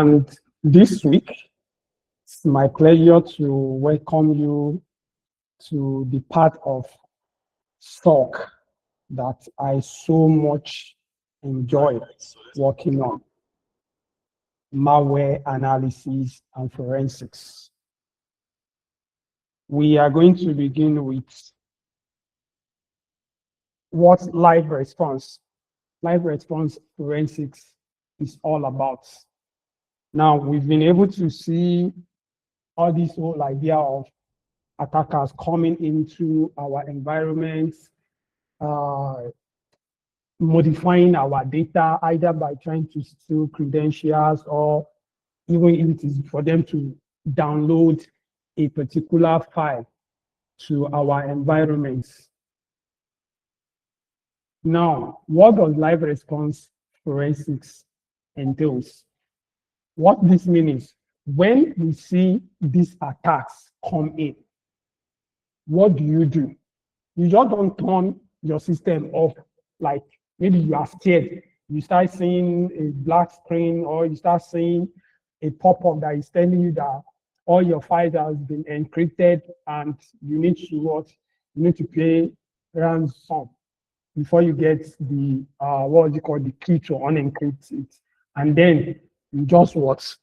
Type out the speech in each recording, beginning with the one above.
And this week, it's my pleasure to welcome you to the part of SOC that I so much enjoy working on, malware analysis and forensics. We are going to begin with what live response forensics is all about. Now, we've been able to see all this whole idea of attackers coming into our environments, modifying our data, either by trying to steal credentials or even if it is for them to download a particular file to our environments. Now, what does live response forensics entails? What this means is when we see these attacks come in, what do? You just don't turn your system off. Like maybe you are scared, you start seeing a black screen, or you start seeing a pop-up that is telling you that all your files have been encrypted and you need to what? You need to pay ransom before you get the the key to unencrypt it. And then you just what?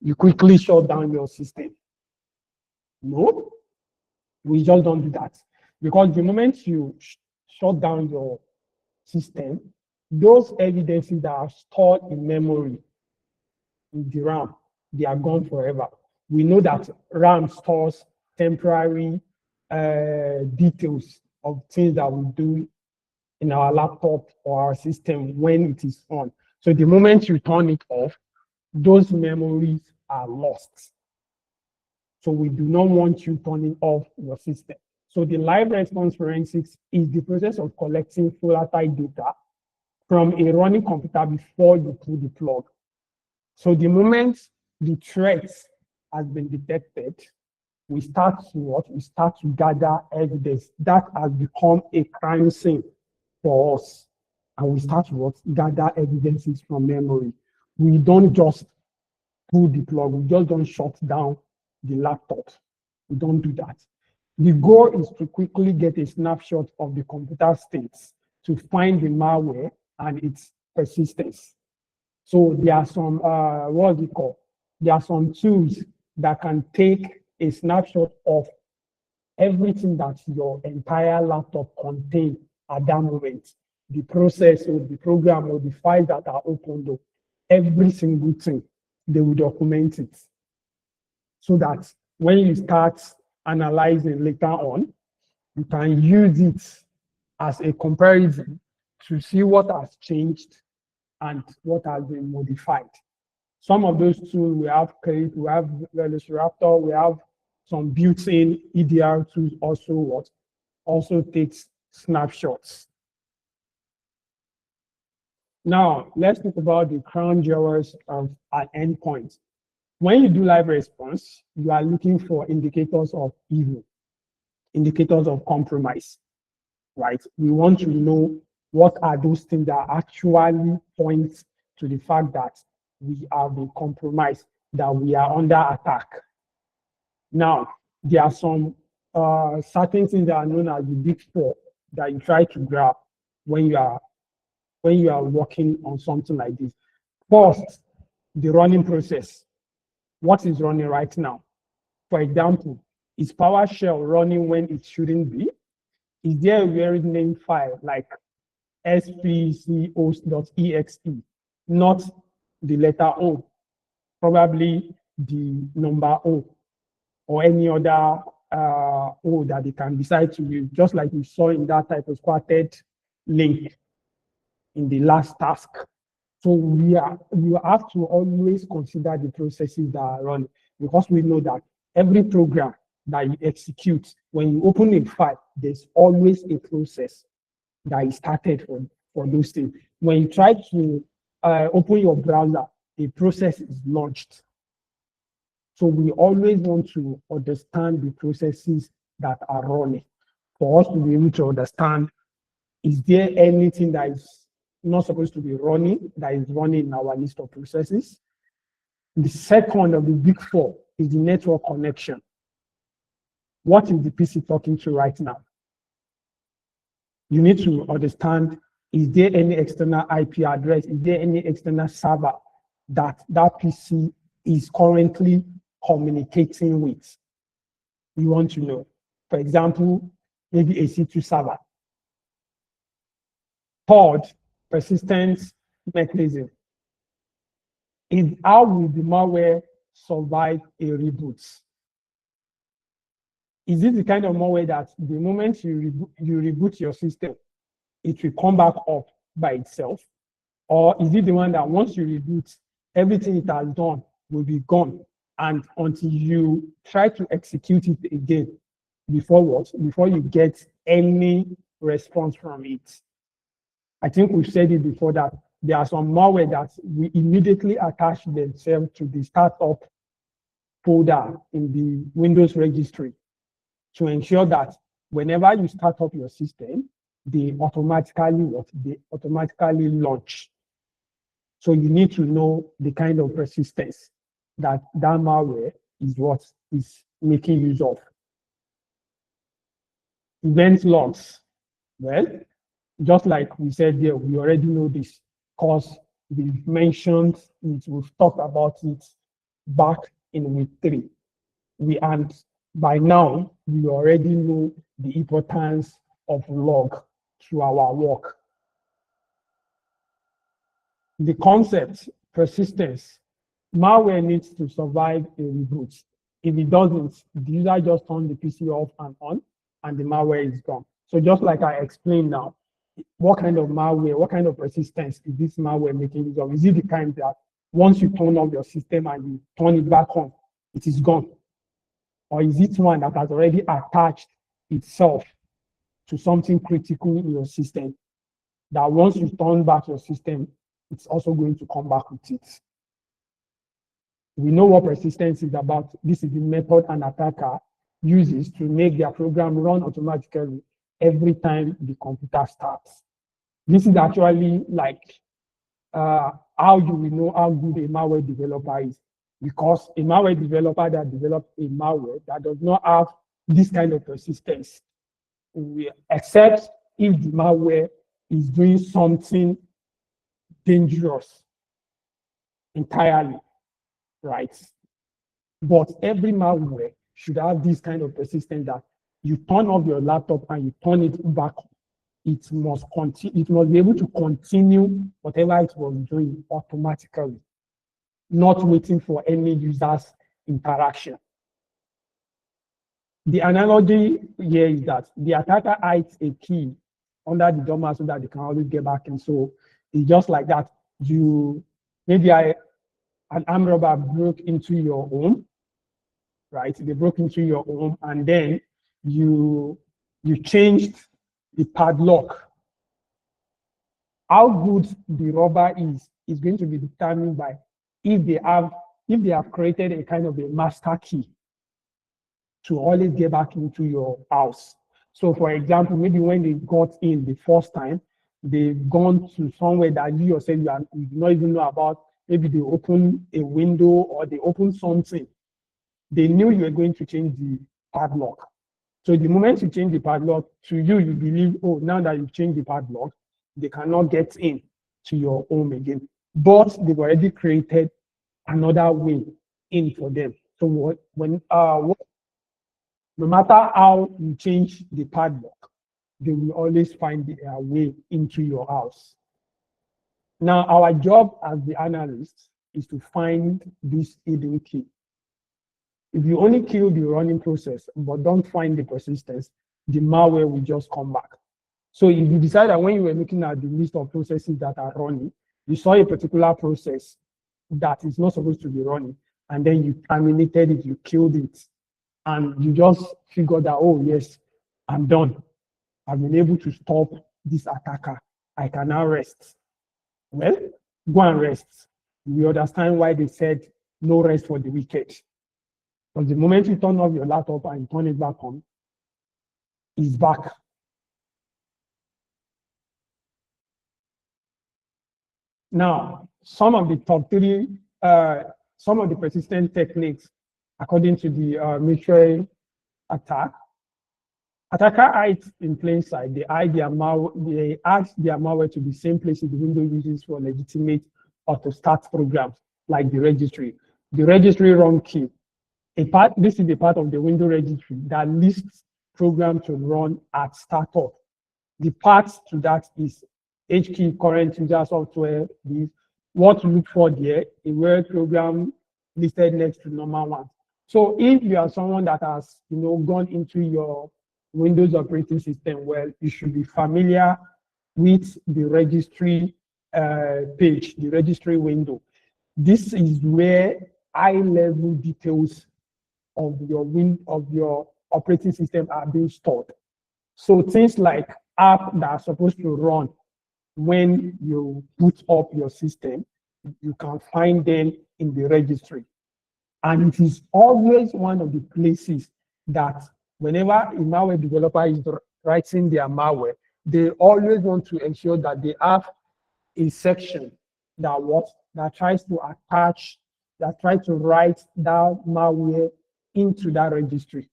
You quickly shut down your system. No, we just don't do that. Because the moment you shut down your system, those evidences that are stored in memory, in the RAM, they are gone forever. We know that RAM stores temporary details of things that we do in our laptop or our system when it is on. So the moment you turn it off, those memories are lost. So we do not want you turning off your system. So the live response forensics is the process of collecting volatile data from a running computer before you pull the plug. So the moment the threat has been detected, we start to what? We start to gather evidence that has become a crime scene for us. And we start to what? Gather evidences from memory. We don't just pull the plug, we just don't shut down the laptop. We don't do that. The goal is to quickly get a snapshot of the computer states to find the malware and its persistence. So there are some, there are some tools that can take a snapshot of everything that your entire laptop contains at that moment. The process or the program or the files that are opened, every single thing, they will document it. So that when you start analyzing later on, you can use it as a comparison to see what has changed and what has been modified. Some of those tools we have created, we have Velociraptor, we have some built-in EDR tools also takes snapshots. Now, let's talk about the crown jewels of an endpoint. When you do live response, you are looking for indicators of evil, indicators of compromise, right? We want to know what are those things that actually point to the fact that we have been compromised, that we are under attack. Now, there are some certain things that are known as the big four that you try to grab when you are working on something like this. First, the running process. What is running right now? For example, is PowerShell running when it shouldn't be? Is there a varied name file like spcos.exe, not the letter O, probably the number O, or any other O that they can decide to use, just like we saw in that type of squatted link in the last task. So you have to always consider the processes that are running, because we know that every program that you execute, when you open a file, there's always a process that is started for those things. When you try to open your browser, a process is launched. So we always want to understand the processes that are running for us to be able to understand, is there anything that is not supposed to be running, that is running in our list of processes? The second of the big four is the network connection. What is the PC talking to right now? You need to understand, is there any external IP address? Is there any external server that PC is currently communicating with? You want to know. For example, maybe a C2 server. Third, persistence mechanism. Is how will the malware survive a reboot? Is it the kind of malware that the moment you reboot your system, it will come back up by itself? Or is it the one that once you reboot, everything it has done will be gone, and until you try to execute it again, before you get any response from it? I think we've said it before that there are some malware that we immediately attach themselves to the startup folder in the Windows registry to ensure that whenever you start up your system, they automatically launch. So you need to know the kind of persistence that malware is what is making use of. Event logs. Well, just like we said there, we already know this because we've mentioned it, we've talked about it back in week 3. And by now, we already know the importance of log to our work. The concept, persistence. Malware needs to survive a reboot. If it doesn't, the user just turns the PC off and on, and the malware is gone. So just like I explained now, what kind of malware, what kind of persistence is this malware making use of? Is it the kind that once you turn off your system and you turn it back on, it is gone? Or is it one that has already attached itself to something critical in your system, that once you turn back your system, it's also going to come back with it? We know what persistence is about. This is the method an attacker uses to make their program run automatically every time the computer starts. This is actually like how you will know how good a malware developer is, because a malware developer that develops a malware that does not have this kind of persistence, except if the malware is doing something dangerous entirely, right? But every malware should have this kind of persistence that you turn off your laptop and you turn it back on. It must be able to continue whatever it was doing automatically, not waiting for any user's interaction. The analogy here is that the attacker hides a key under the doormat so that they can always get back in. So it's just like that. Maybe an armed robber broke into your home, right? They broke into your home, and then you changed the padlock. How good the robber is going to be determined by if they have created a kind of a master key to always get back into your house. So for example, maybe when they got in the first time, they've gone to somewhere that you yourself you do not even know about. Maybe they opened a window or they opened something. They knew you were going to change the padlock. So the moment you change the padlock, to you, you believe, oh, now that you've changed the padlock, they cannot get in to your home again. But they've already created another way in for them. So no matter how you change the padlock, they will always find their way into your house. Now, our job as the analyst is to find this hidden key. If you only kill the running process but don't find the persistence, the malware will just come back. So if you decide that when you were looking at the list of processes that are running, you saw a particular process that is not supposed to be running, and then you terminated it, you killed it, and you just figured that, oh yes, I'm done. I've been able to stop this attacker. I can now rest. Well, go and rest. You understand why they said no rest for the wicked. Because the moment you turn off your laptop and you turn it back on, it's back. Now, some of the top 3 some of the persistent techniques according to the military attack. Attacker hides in plain sight. They ask their malware to the same places the window uses for legitimate auto-start programs like the registry. The registry run key. This is a part of the window registry that lists programs to run at startup. The path to that is HKey current user software. What to look for there, a word program listed next to normal one. So if you are someone that has gone into your Windows operating system, well, you should be familiar with the registry page, the registry window. This is where high-level details of your operating system are being stored. So things like apps that are supposed to run when you boot up your system, you can find them in the registry. And it is always one of the places that whenever a malware developer is writing their malware, they always want to ensure that they have a section that tries to write that malware into that registry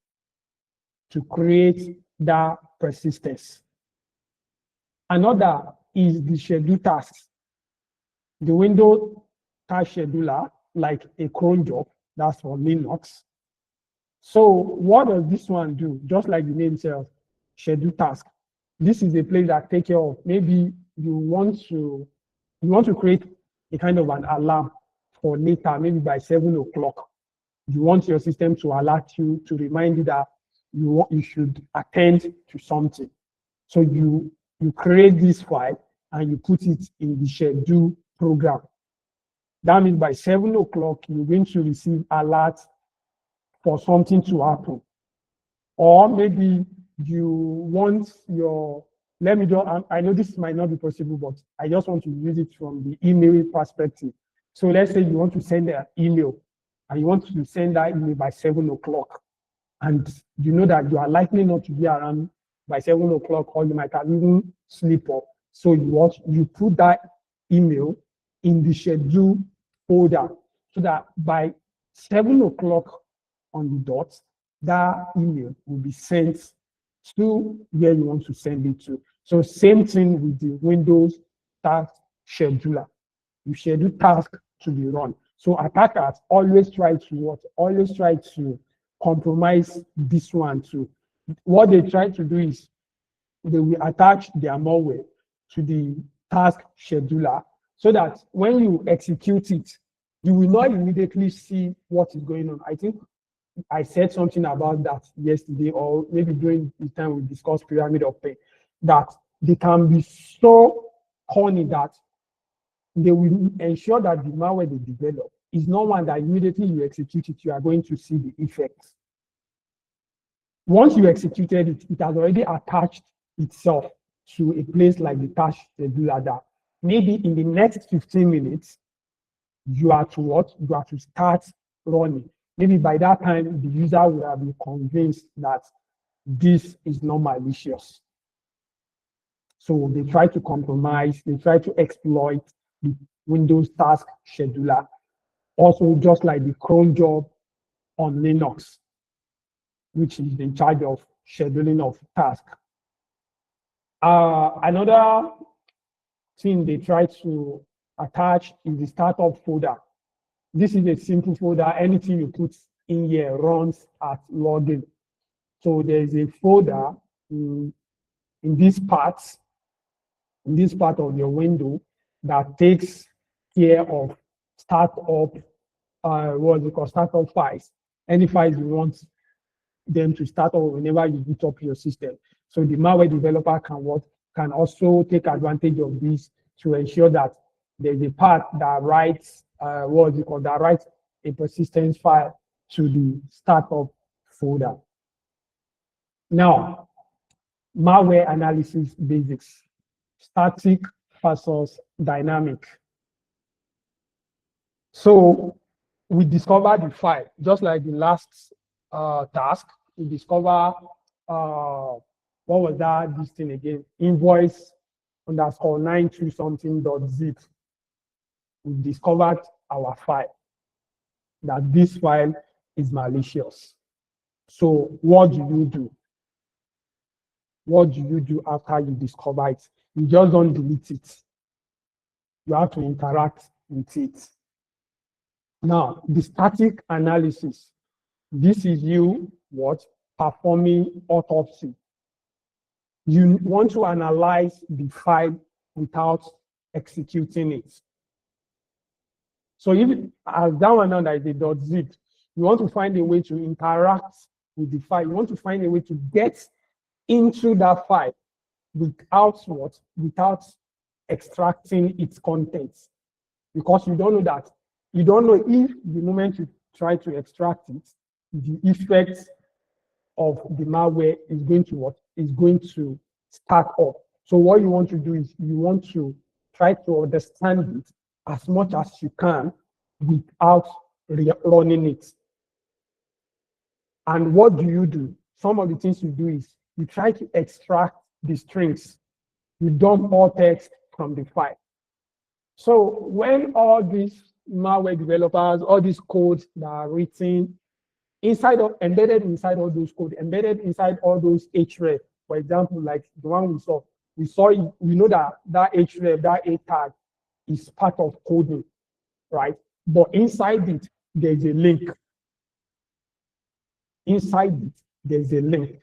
to create that persistence. Another is the schedule tasks. The window task scheduler, like a cron job, that's for Linux. So what does this one do? Just like the name says, schedule task. This is a place that takes care of, maybe you want to create a kind of an alarm for later, maybe by 7 o'clock. You want your system to alert you, to remind you that you should attend to something. So you create this file and you put it in the schedule program. That means by 7 o'clock, you're going to receive alerts for something to happen. Or maybe you want I know this might not be possible, but I just want to use it from the email perspective. So let's say you want to send an email and you want to send that email by 7 o'clock. And you know that you are likely not to be around by 7 o'clock, or you might have even sleep off. So you put that email in the schedule folder so that by 7 o'clock on the dot, that email will be sent to where you want to send it to. So same thing with the Windows task scheduler. You schedule task to be run. So attackers always try to compromise this one too. What they try to do is they will attach their malware to the task scheduler so that when you execute it, you will not immediately see what is going on. I think I said something about that yesterday, or maybe during the time we discussed pyramid of pain, that they can be so corny that they will ensure that the malware they develop is not one that immediately you execute it, you are going to see the effects. Once you executed it, it has already attached itself to a place like the task scheduler that maybe in the next 15 minutes, you are to start running. Maybe by that time, the user will have been convinced that this is not malicious. So they try to compromise, they try to exploit the Windows task scheduler. Also, just like the cron job on Linux, which is in charge of scheduling of tasks. Another thing they try to attach is the startup folder. This is a simple folder. Anything you put in here runs at login. So there is a folder in this part of your window that takes care of startup, startup files. Any files you want them to start up whenever you boot up your system. So the malware developer can also take advantage of this to ensure that there's a part that writes a persistence file to the startup folder. Now, malware analysis basics, static versus dynamic. So we discover the file, just like the last task. We discover what was this thing again? Invoice _92 something.zip. We discovered our file. that this file is malicious. So what do you do? What do you do after you discover it? You just don't delete it. You have to interact with it. Now, the static analysis. This is you what? Performing autopsy. You want to analyze the file without executing it. So if, as that one now that is a .zip, you want to find a way to interact with the file. You want to find a way to get into that file without what? Without extracting its contents. Because you don't know that. You don't know if the moment you try to extract it, the effect of the malware is going to what? Is going to start up. So what you want to do is you want to try to understand it as much as you can without running it. And what do? Some of the things you do is you try to extract the strings. You dump all text from the file. So when all these malware developers, all these codes that are written embedded inside all those codes, embedded inside all those href, for example, like the one we know that href, that a tag is part of coding, right? But inside it, there's a link. Inside it, there's a link.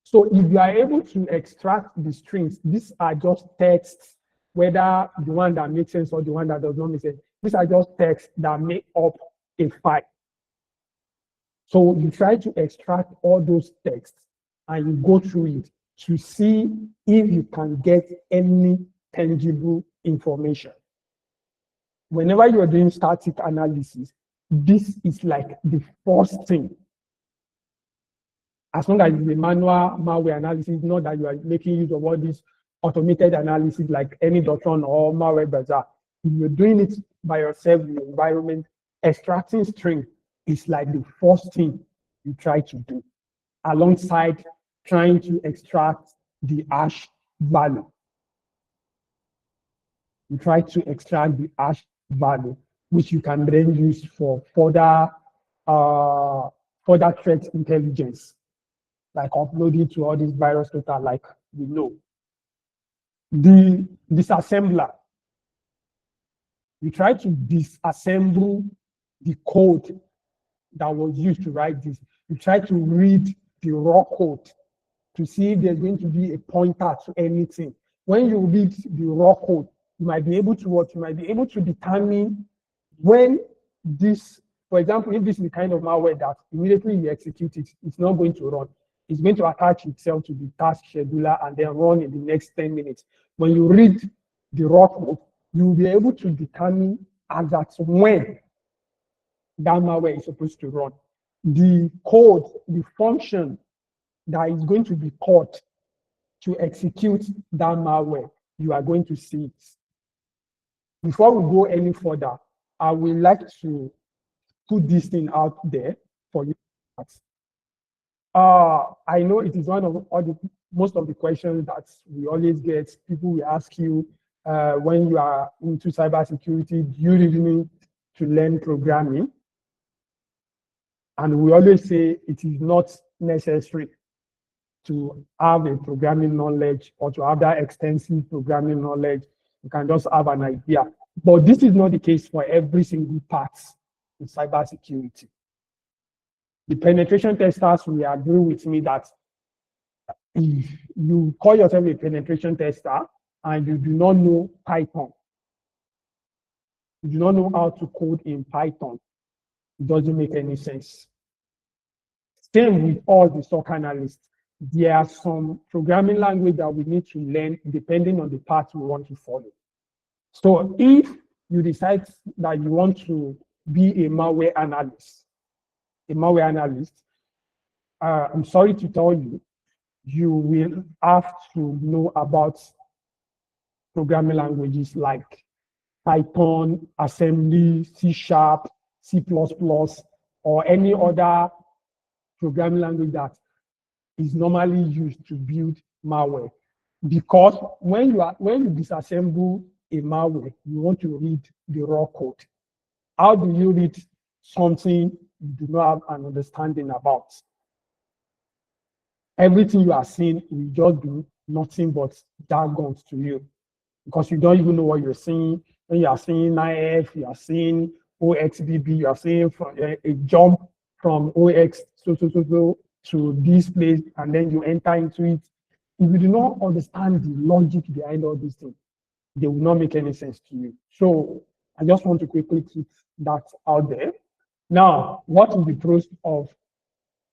So if you are able to extract the strings, these are just texts, whether the one that makes sense or the one that does not make sense. These are just texts that make up a file. So you try to extract all those texts and you go through it to see if you can get any tangible information. Whenever you are doing static analysis, this is like the first thing. As long as it's a manual malware analysis, not that you are making use of all this automated analysis like any.run or malware bazaar. If you're doing it by yourself in your environment, extracting string is like the first thing you try to do, alongside trying to extract the hash value. You try to extract the hash value, which you can then use for further threat intelligence, like uploading to all these virus data, like we know. The disassembler. You try to disassemble the code that was used to write this. You try to read the raw code to see if there's going to be a pointer to anything. When you read the raw code, you might be able to what? You might be able to determine when this, for example, if this is the kind of malware that immediately you execute it, it's not going to run. It's going to attach itself to the task scheduler and then run in the next 10 minutes. When you read the raw code, you'll be able to determine as at when that malware is supposed to run. The code, the function that is going to be called to execute that malware, you are going to see it. Before we go any further, I would like to put this thing out there for you. I know it is one of most of the questions that we always get. People will ask you when you are into cybersecurity, do you really need to learn programming? And we always say it is not necessary to have a programming knowledge or to have that extensive programming knowledge. You can just have an idea. But this is not the case for every single part in cybersecurity. The penetration testers will agree with me that if you call yourself a penetration tester and you do not know Python, you do not know how to code in Python, it doesn't make any sense. Same with all the SOC analysts. There are some programming language that we need to learn depending on the path we want to follow. So if you decide that you want to be a malware analyst, I'm sorry to tell you, you will have to know about programming languages like Python, assembly, C#, C++, or any other programming language that is normally used to build malware. Because when you disassemble a malware, you want to read the raw code. How do you read something you do not have an understanding about. Everything you are seeing will just be nothing but jargon to you, because you don't even know what you're seeing. When you are seeing 9F, you are seeing OXBB, you are seeing a jump from OX to this place, and then you enter into it. If you do not understand the logic behind all these things, they will not make any sense to you. So I just want to quickly keep that out there. Now, what is the pros of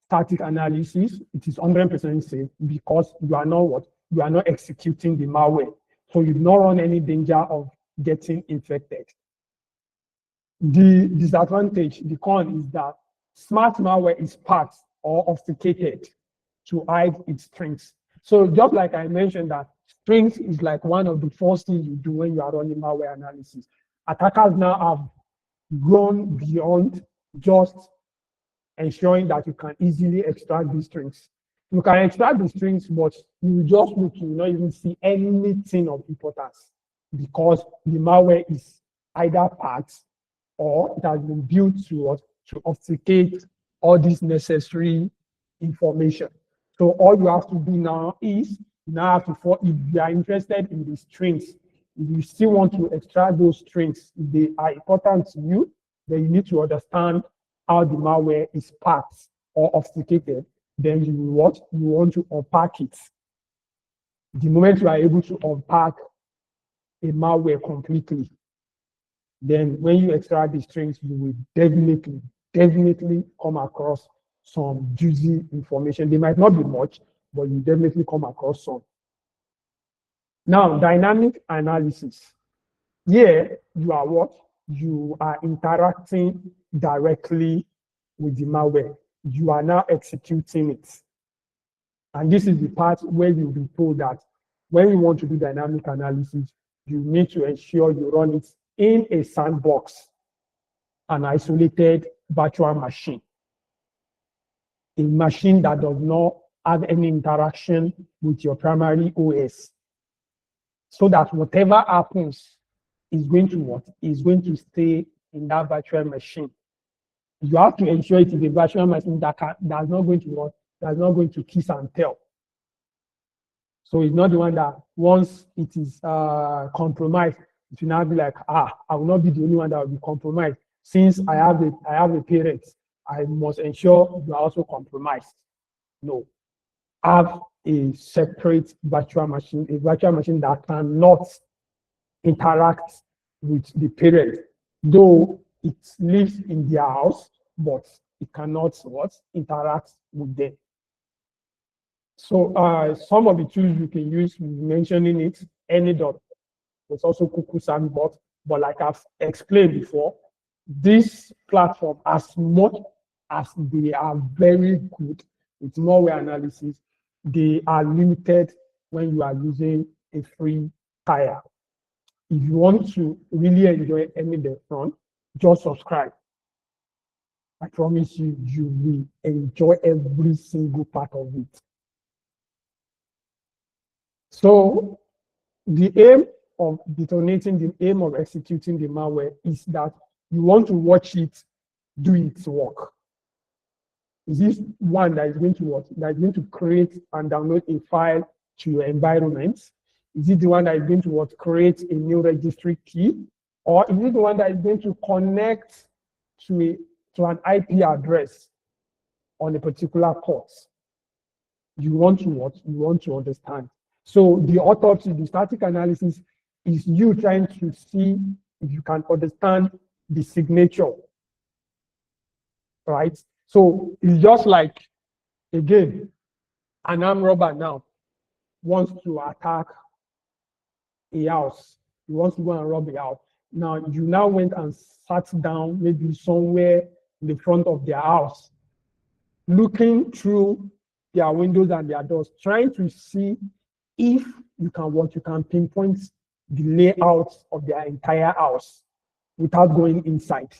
static analysis? It is 100% safe because you are not what? You are not executing the malware. So you do not run any danger of getting infected. The disadvantage, the con, is that smart malware is packed or obfuscated to hide its strengths. So just like I mentioned that strengths is like one of the first things you do when you are running malware analysis. Attackers now have gone beyond just ensuring that you can easily extract these strings. You can extract the strings, but you just look, you will not even see anything of importance because the malware is either packed or it has been built to obfuscate all this necessary information. So all you have to do now is if you are interested in the strings, if you still want to extract those strings, if they are important to you, then you need to understand how the malware is packed or obfuscated. Then you want to unpack it. The moment you are able to unpack a malware completely, then when you extract the strings, you will definitely come across some juicy information. They might not be much, but you definitely come across some. Now, dynamic analysis. Here, you are what? You are interacting directly with the malware. You are now executing it. And this is the part where you'll be told that when you want to do dynamic analysis, you need to ensure you run it in a sandbox, an isolated virtual machine, a machine that does not have any interaction with your primary OS, so that whatever happens is going to stay in that virtual machine. You have to ensure it is a virtual machine that's not going to kiss and tell. So it's not the one that once it is compromised, it will now be like, I will not be the only one that will be compromised. Since I have a parent, I must ensure you are also compromised. No. Have a separate virtual machine, a virtual machine that cannot interact with the parent, though it lives in their house, but it cannot interact with them. So some of the tools you can use, mentioning it, AnyDot. There's also Cuckoo Sandbox, but like I've explained before, this platform, as much as they are very good with malware analysis, they are limited when you are using a free tier. If you want to really enjoy AnyDot, just subscribe. I promise you, you will enjoy every single part of it. So the aim of detonating, the aim of executing the malware is that you want to watch it do its work. Is this one that is going to what? That is going to create and download a file to your environment? Is it the one that is going to what? Create a new registry key? Or is it the one that is going to connect to an IP address on a particular port? You want to what? You want to understand. So the autopsy, the static analysis, is you trying to see if you can understand the signature, right? So it's just like, again, an armed robber now wants to attack a house. He wants to go and rob a house. Now, you now went and sat down maybe somewhere in the front of their house, looking through their windows and their doors, trying to see if you can pinpoint the layout of their entire house without going inside.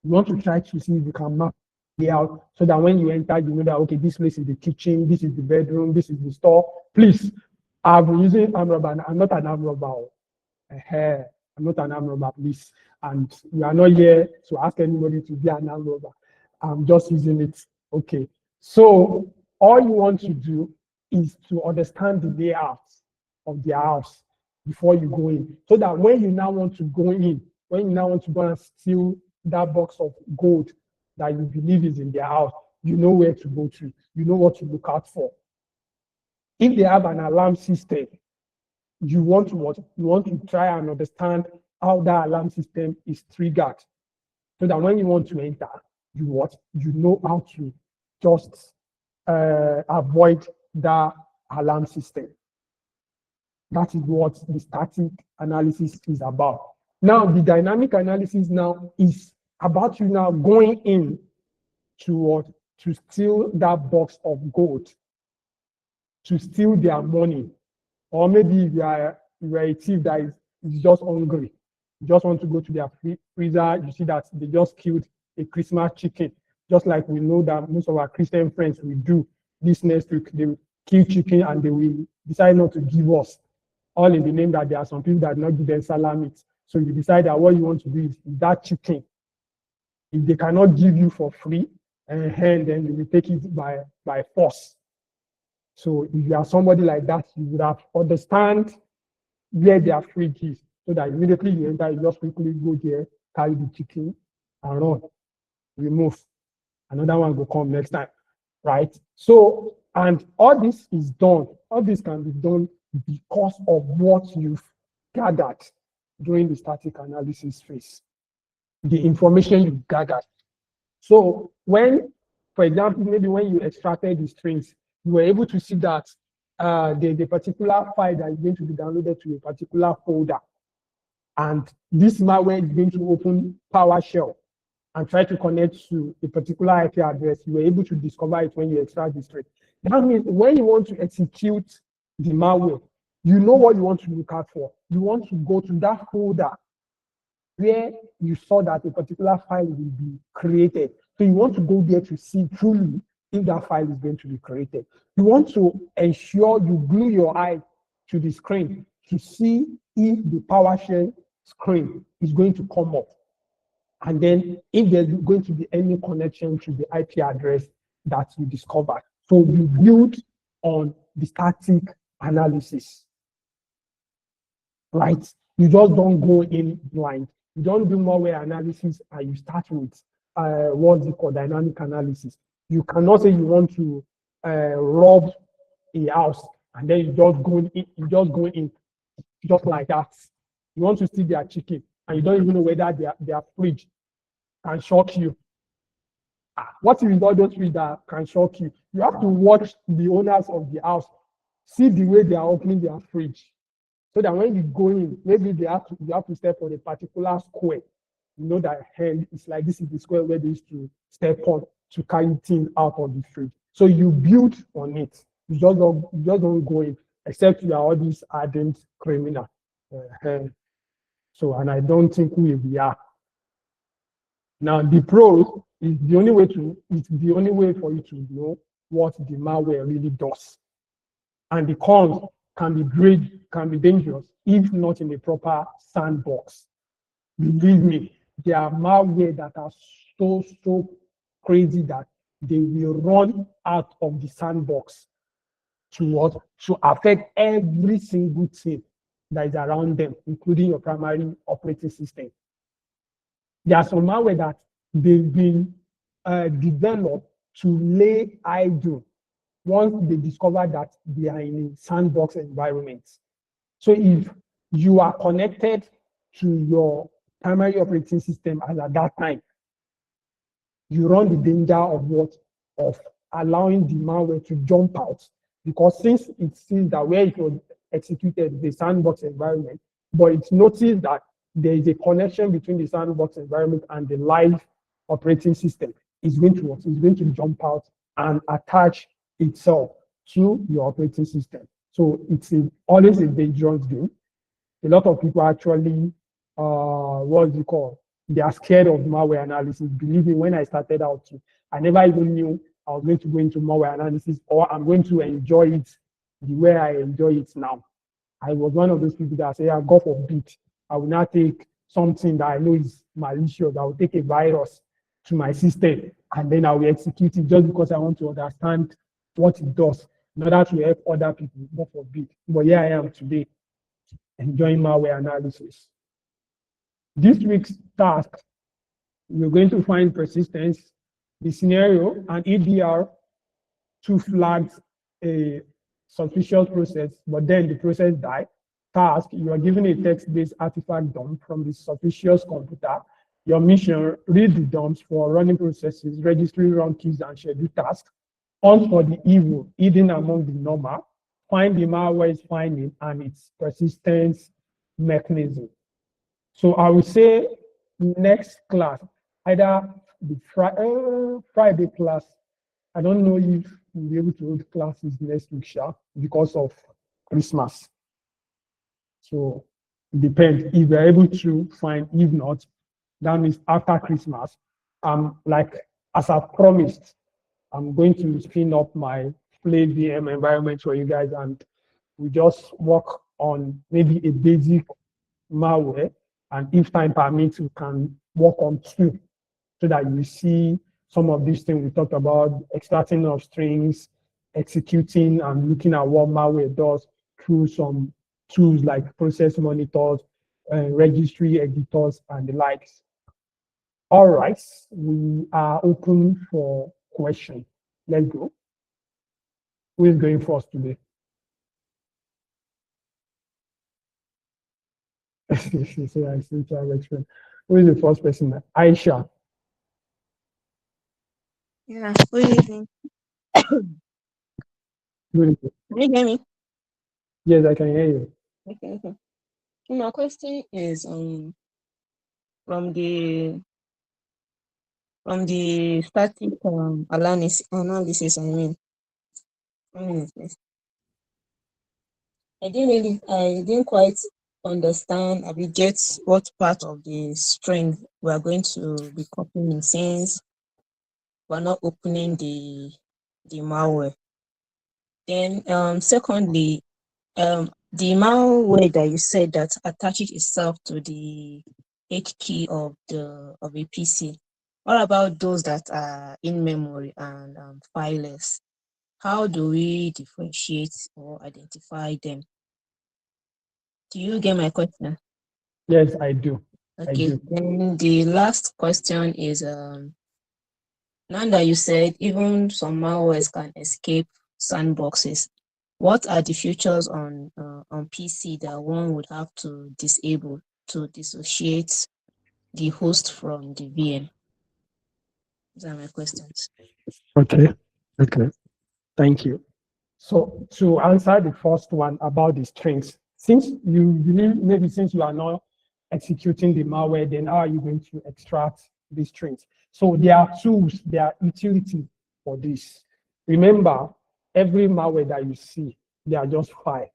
You want to try to see if you can map layout so that when you enter, you know that, okay, this place is the kitchen, this is the bedroom, this is the store. Please, I'm using arm robber, I'm not an arm robber. I'm not an armed robber, please. And we are not here to ask anybody to be an armed robber. I'm just using it. Okay. So all you want to do is to understand the layout of the house before you go in. So that when you now want to go in, when you now want to go and steal that box of gold that you believe is in their house, you know where to go to, you know what to look out for. If they have an alarm system, you want to what? You want to try and understand how that alarm system is triggered, so that when you want to enter, you what? You know how to just avoid that alarm system. That is what the static analysis is about. Now, the dynamic analysis now is about you now going in to what? To steal that box of gold, to steal their money. Or maybe if you are a thief that is just hungry, you just want to go to their freezer, you see that they just killed a Christmas chicken. Just like we know that most of our Christian friends will do this next week, they will kill chicken and they will decide not to give us, all in the name that there are some people that not give them salami. So you decide that what you want to do is that chicken, if they cannot give you for free, and then you will take it by force. So if you are somebody like that, you would have understand where their fridge is, so that immediately you enter, you just quickly go there, carry the chicken and run, remove. Another one will come next time, right? So, and all this is done, all this can be done because of what you've gathered during the static analysis phase, the information you've gathered. So when, for example, maybe when you extracted the strings, you were able to see that the particular file that is going to be downloaded to a particular folder, and this malware is going to open PowerShell and try to connect to a particular IP address. You were able to discover it when you extract the string. That means when you want to execute the malware, you know what you want to look out for. You want to go to that folder where you saw that a particular file will be created. So you want to go there to see truly if that file is going to be created. You want to ensure you glue your eye to the screen to see if the PowerShell screen is going to come up. And then if there's going to be any connection to the IP address that you discovered. So you build on the static analysis, right? You just don't go in blind. You don't do malware analysis and you start with what's it called, dynamic analysis. You cannot say you want to rob a house and then you just go in just like that. You want to steal their chicken and you don't even know whether their fridge can shock you. What if you don't know fridge that can shock you? You have to watch the owners of the house, see the way they are opening their fridge, so that when you go in, maybe you have to step on a particular square. You know that hand is like this is the square where they used to step on to carry things out of the fridge. So you build on it. You just don't go in, except you are all these ardent criminal. So, and I don't think we are. Now the pros is the only way for you to know what the malware really does. And the cons can be dangerous if not in a proper sandbox. Believe me, there are malware that are so crazy that they will run out of the sandbox to affect every single thing that is around them, including your primary operating system. There are some malware that they've been developed to lay idle once they discover that they are in a sandbox environment. So if you are connected to your primary operating system as at that time, you run the danger of allowing the malware to jump out, because since it sees that where it was executed is a sandbox environment, but it's noticed that there is a connection between the sandbox environment and the live operating system, it's going to jump out and attach itself to your operating system. So it's always a dangerous game. A lot of people actually, they are scared of malware analysis. Believe me, when I started out, I never even knew I was going to go into malware analysis or I'm going to enjoy it the way I enjoy it now. I was one of those people that say, God forbid, I will not take something that I know is malicious. I will take a virus to my system and then I will execute it just because I want to understand what it does in order to help other people, not forbid. But here I am today, enjoying malware analysis. This week's task, we're going to find persistence, the scenario, and EDR to flag a suspicious process, but then the process died. Task, you are given a text-based artifact dump from the suspicious computer. Your mission, read the dumps for running processes, registry run keys, and schedule tasks. Hunt for the evil hidden among the normal. Find the malware is finding and its persistence mechanism. So I would say next class, either the Friday class. I don't know if we'll be able to hold classes next week, because of Christmas. So it depends. If we're able to find, if not, that means after Christmas, like as I promised, I'm going to spin up my Play VM environment for you guys, and we just work on maybe a basic malware, and if time permits, we can work on 2 so that you see some of these things we talked about, extracting of strings, executing and looking at what malware does through some tools like process monitors, registry editors, and the likes. All right, we are open for questions. Let's go. Who is going first today? I see transaction. Who is the first person? Aisha. Yeah, good evening. Good evening. Can you hear me? Yes, I can hear you. Okay. My question is from the static analysis. Yes. I didn't quite understand. I will get what part of the string we are going to be copying since we're not opening the malware. Then secondly, the malware that you said that attaches itself to the H key of a PC. What about those that are in memory and fileless? How do we differentiate or identify them? Do you get my question? Yes, I do. I Okay. do. Then the last question is now that you said even some malwares can escape sandboxes, what are the features on PC that one would have to disable to dissociate the host from the VM? Those are my questions. Okay. Okay. Thank you. So to answer the first one about the strings, since you believe maybe since you are not executing the malware, then how are you going to extract the strings? So there are tools, there are utility for this. Remember, every malware that you see, they are just files,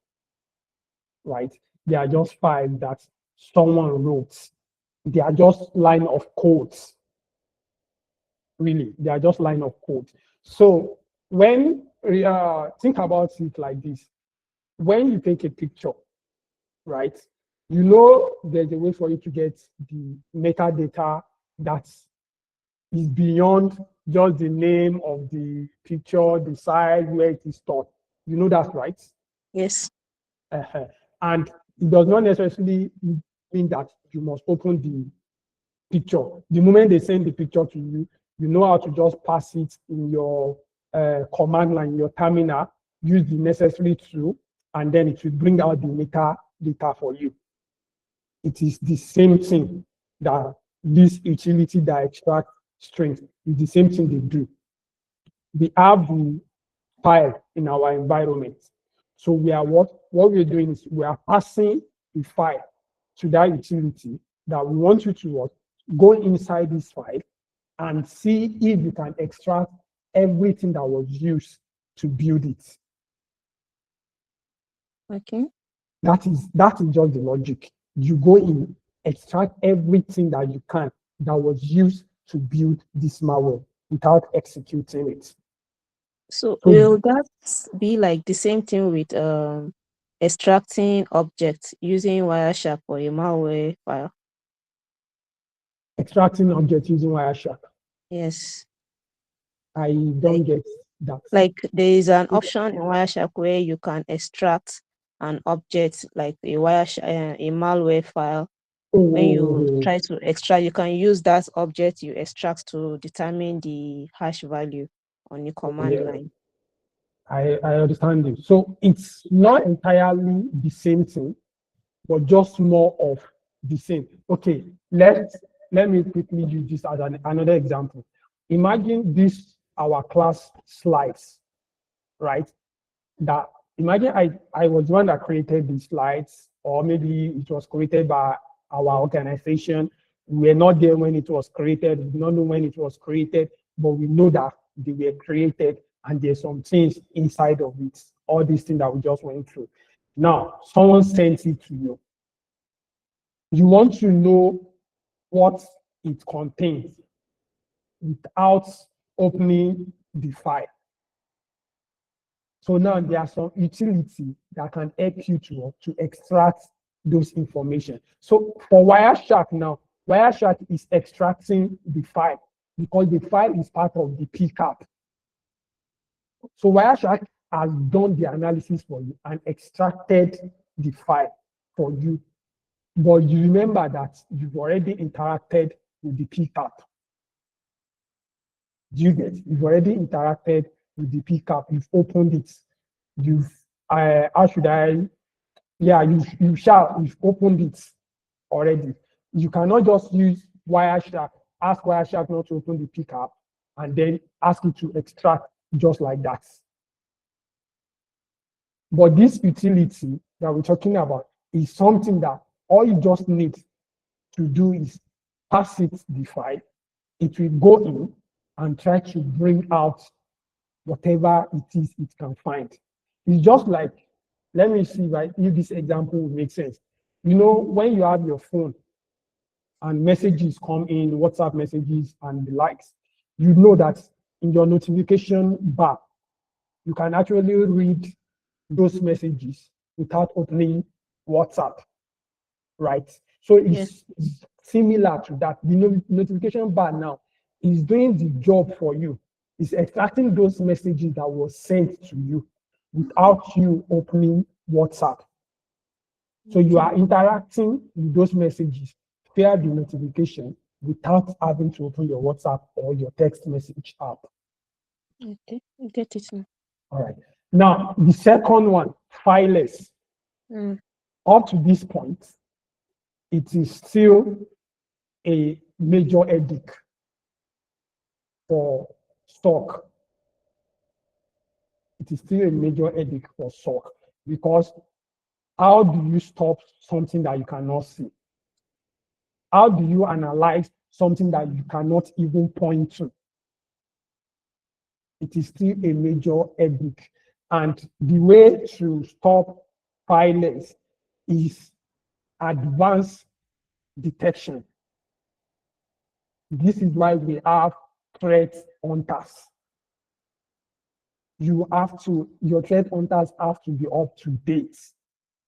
right? They are just files that someone wrote. They are just line of codes. Really, they are just line of code. So when think about it like this, when you take a picture, right, you know there's a way for you to get the metadata that is beyond just the name of the picture, the size, where it is stored. You know that's right. Yes. And it does not necessarily mean that you must open the picture. The moment they send the picture to you, you know how to just pass it in your command line, your terminal, use the necessary tool, and then it will bring out the metadata for you. It is the same thing that this utility that extract strings is the same thing they do. We have the file in our environment. So we are what we're doing is we are passing the file to that utility that we want you to what, go inside this file and see if you can extract everything that was used to build it. Okay. That is just the logic. You go in, extract everything that you can that was used to build this malware without executing it. So will that be like the same thing with extracting objects using Wireshark or a malware file. Extracting objects using Wireshark. Yes. I don't get that. Like there is an option in Wireshark where you can extract an object like a Wireshark, a malware file. When you try to extract, you can use that object you extract to determine the hash value on the command line. I understand you. So it's not entirely the same thing, but just more of the same. Okay, let me quickly use this as another example. Imagine this our class slides, right? That imagine I was the one that created these slides, or maybe it was created by our organization. We were not there when it was created. We do not know when it was created, but we know that they were created and there's some things inside of it. All these things that we just went through. Now, someone sends it to you. You want to know what it contains without opening the file. So now there are some utility that can help you to extract those information. So for Wireshark now, Wireshark is extracting the file because the file is part of the PCAP. So Wireshark has done the analysis for you and extracted the file for you. But you remember that you've already interacted with the PCAP. Do you get? You've already interacted with the PCAP. You've opened it. You've how should I? Yeah, you've opened it already. You cannot just use Wireshark, ask Wireshark not to open the PCAP, and then ask it to extract just like that. But this utility that we're talking about is something that all you just need to do is pass it the file. It will go in and try to bring out whatever it is it can find. It's just like, let me see if this example will make sense. You know, when you have your phone and messages come in, WhatsApp messages and the likes, you know that in your notification bar, you can actually read those messages without opening WhatsApp, right? So it's similar to that. The notification bar now is doing the job for you. It's extracting those messages that were sent to you without you opening WhatsApp. So you are interacting with those messages via the notification without having to open your WhatsApp or your text message app. Okay, I get it now. All right. Now, the second one, fileless. Up to this point, it is still a major headache for SOC. It is still a major headache for SOC because how do you stop something that you cannot see? How do you analyze something that you cannot even point to? It is still a major headache. And the way to stop fileless is advanced detection. This is why we have threat hunters. Your threat hunters have to be up to date.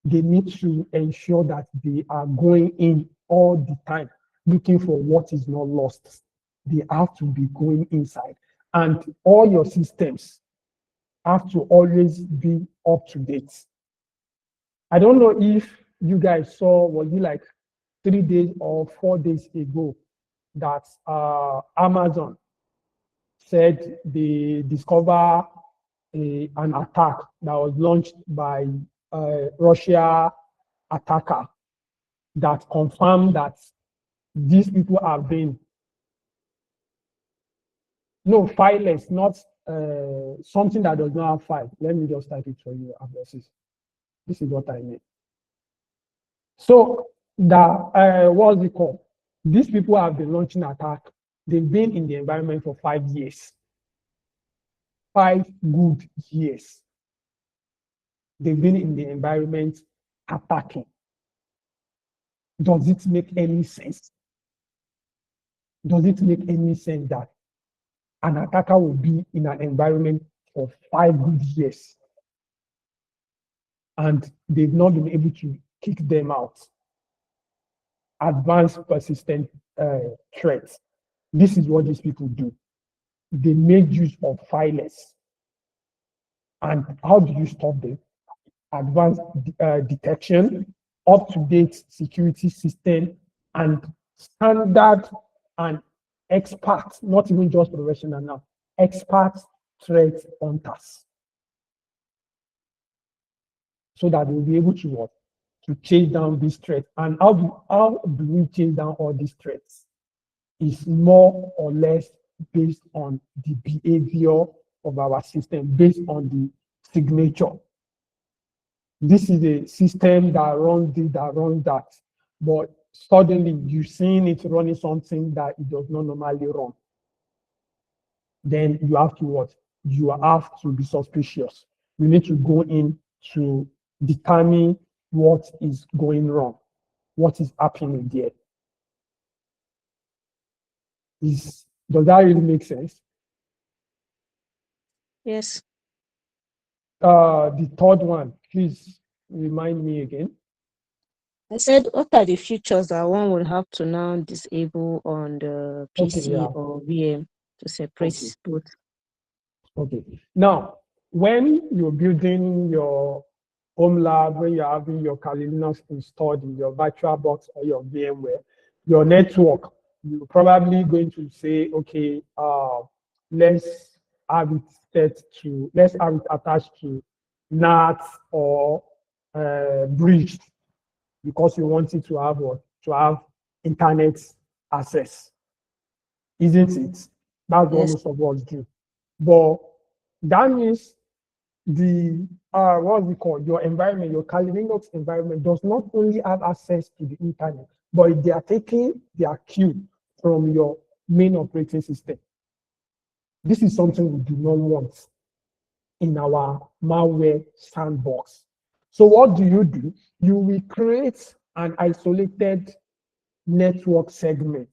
They need to ensure that they are going in all the time, looking for what is not lost. They have to be going inside. And all your systems have to always be up to date. I don't know if you guys saw, was it like 3 days or 4 days ago, that Amazon said they discover an attack that was launched by Russia attacker that confirmed that these people have been fileless, not something that does not have file. Let me just type it for you. This is what I mean. So what's it called? These people have been launching attack. They've been in the environment for 5 years. 5 good years. They've been in the environment attacking. Does it make any sense? Does it make any sense that an attacker will be in an environment for 5 good years? and they've not been able to kick them out. Advanced persistent threats. This is what these people do. They make use of filers. And how do you stop them? Advanced detection, up-to-date security system, and standard and expert, not even just professional now, expert threat hunters. So that they'll be able to what? To chase down these threats. And how do we chase down all these threats? It's more or less based on the behavior of our system, based on the signature. This is a system that runs this, that runs that, but suddenly you're seeing it running something that it does not normally run. Then you have to what? You have to be suspicious. You need to go in to determine what is going wrong, what is happening there. Does that really make sense? Yes. The third one, please remind me again. I said, what are the features that one will have to now disable on the PC or VM to separate both? Okay. Now, when you're building your home lab, when you're having your Kali Linux installed in your VirtualBox or your VMware, your network, you're probably going to say, okay, let's have it attached to NAT or bridged, because you want it to have what? To have internet access, isn't it? That's what most of us do. But that means the what's it called? Your environment, your Kali Linux environment does not only have access to the internet, but they are taking their cue from your main operating system. This is something we do not want in our malware sandbox. So what do? You will create an isolated network segment.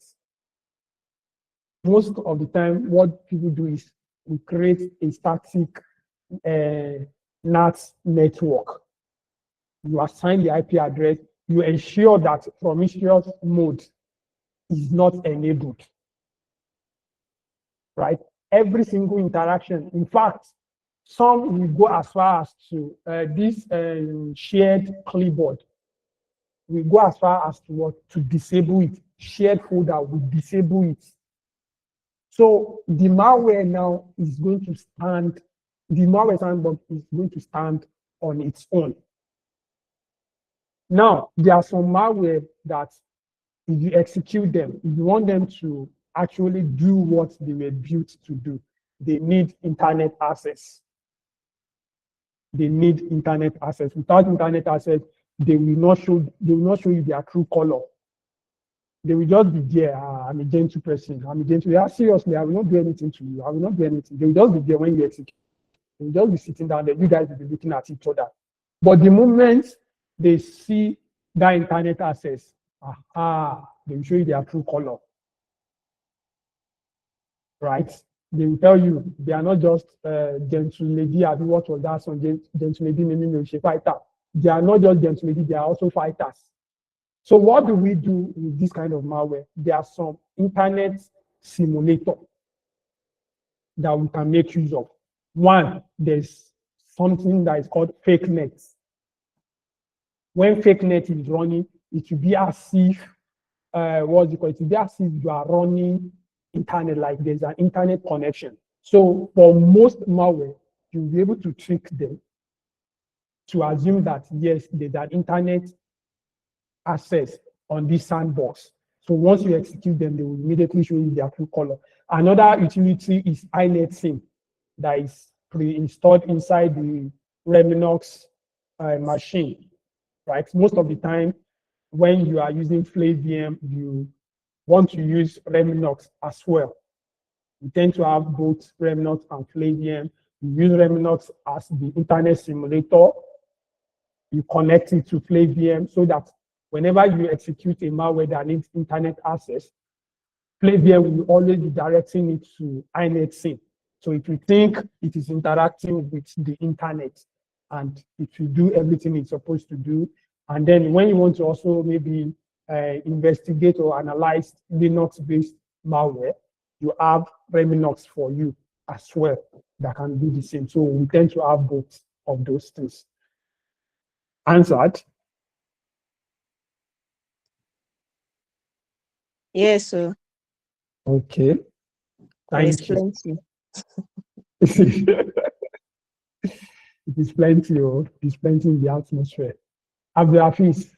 Most of the time, what people do is we create a static NAT network. You assign the IP address, you ensure that promiscuous mode is not enabled, right? Every single interaction. In fact, some will go as far as to this shared clipboard. We go as far as to what? To disable it. Shared folder, we disable it. So the malware now is going to stand, the malware sandbox is going to stand on its own. Now, there are some malware that if you execute them, if you want them to actually do what they were built to do, they need internet access. They need internet access. Without internet access, they will not show you their true color. They will just be there. I'm a gentle person. I'm a gentle. Yeah, seriously, I will not do anything to you. I will not do anything. They will just be there when you execute. They will just be sitting down there. You guys will be looking at each other. But the moment they see that internet access, they will show you their true color. Right? They will tell you they are not just gentle lady. I mean, what was that song? Gentle lady, meaning fighter. They are not just gentle lady. They are also fighters. So what do we do with this kind of malware? There are some internet simulator that we can make use of. One, there's something that is called fake net. When fake net is running, it will be as if, it will be as if you are running internet, like there's an internet connection. So for most malware, you'll be able to trick them to assume that, yes, there's an internet access on this sandbox. So once you execute them, they will immediately show you their true color. Another utility is inetsym that is pre-installed inside the Reminox machine, right? Most of the time, when you are using FlaVM, you want to use Reminox as well. You tend to have both Reminox and FlaVM. You use Reminox as the internet simulator. You connect it to FlaVM so that whenever you execute a malware that needs internet access, FlaVM will always be directing it to inetsym. So if you think it is interacting with the internet, and it will do everything it's supposed to do. And then when you want to also maybe investigate or analyze Linux-based malware, you have Reminox for you as well that can do the same. So we tend to have both of those things. Answered? Yes, sir. Okay. There's Thank you. plenty. It is plenty, oh, it's plenty in the atmosphere. Abdul Hafiz.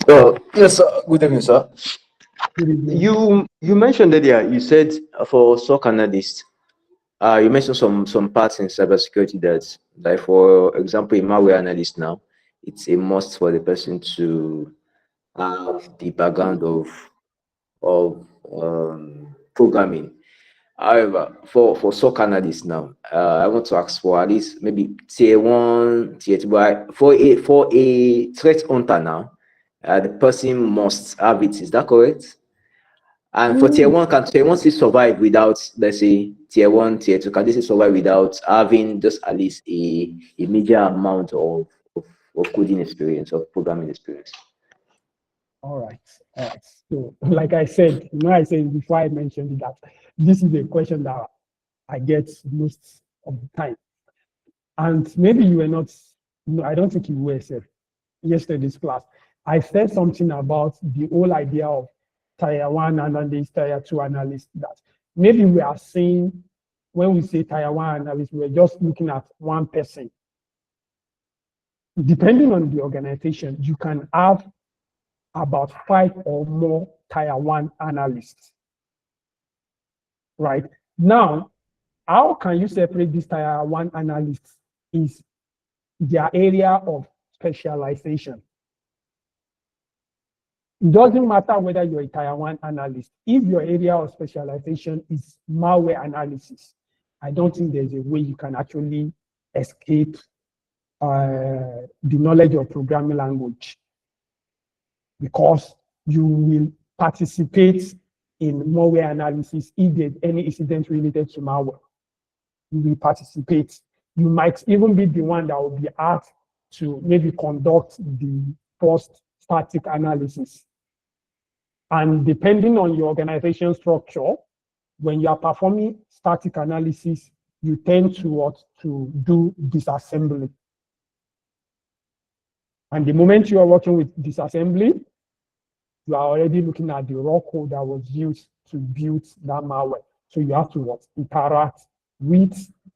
Oh, yes, sir. Good evening, sir. Good evening. You mentioned earlier, you said for SOC analyst, you mentioned some parts in cybersecurity that, like for example, a malware analyst now, it's a must for the person to have the background of programming. However, for SOC analysts now, I want to ask for at least maybe tier one, tier two. But for a threat hunter now, the person must have it. Is that correct? And for tier one, can tier one still survive without, let's say, tier one, tier two? Can they still survive without having just at least a major amount of coding experience, of programming experience? All right. All right. So, like I said, I said before I mentioned that this is a question that I get most of the time. And maybe you were not, no, I don't think you were, sir, yesterday's class. I said something about the whole idea of tier one analyst, tier two analyst, that maybe we are saying, when we say tier one analyst, we're just looking at one person. Depending on the organization, you can have about 5 or more tier one analysts, right? Now, how can you separate these tier one analysts is their area of specialization. It doesn't matter whether you're a tier one analyst. If your area of specialization is malware analysis, I don't think there's a way you can actually escape the knowledge of programming language, because you will participate in malware analysis if there's any incident related to malware. You will participate. You might even be the one that will be asked to maybe conduct the first static analysis. And depending on your organization structure, when you are performing static analysis, you tend to do disassembly. And the moment you are working with disassembly, you are already looking at the raw code that was used to build that malware. So you have to interact with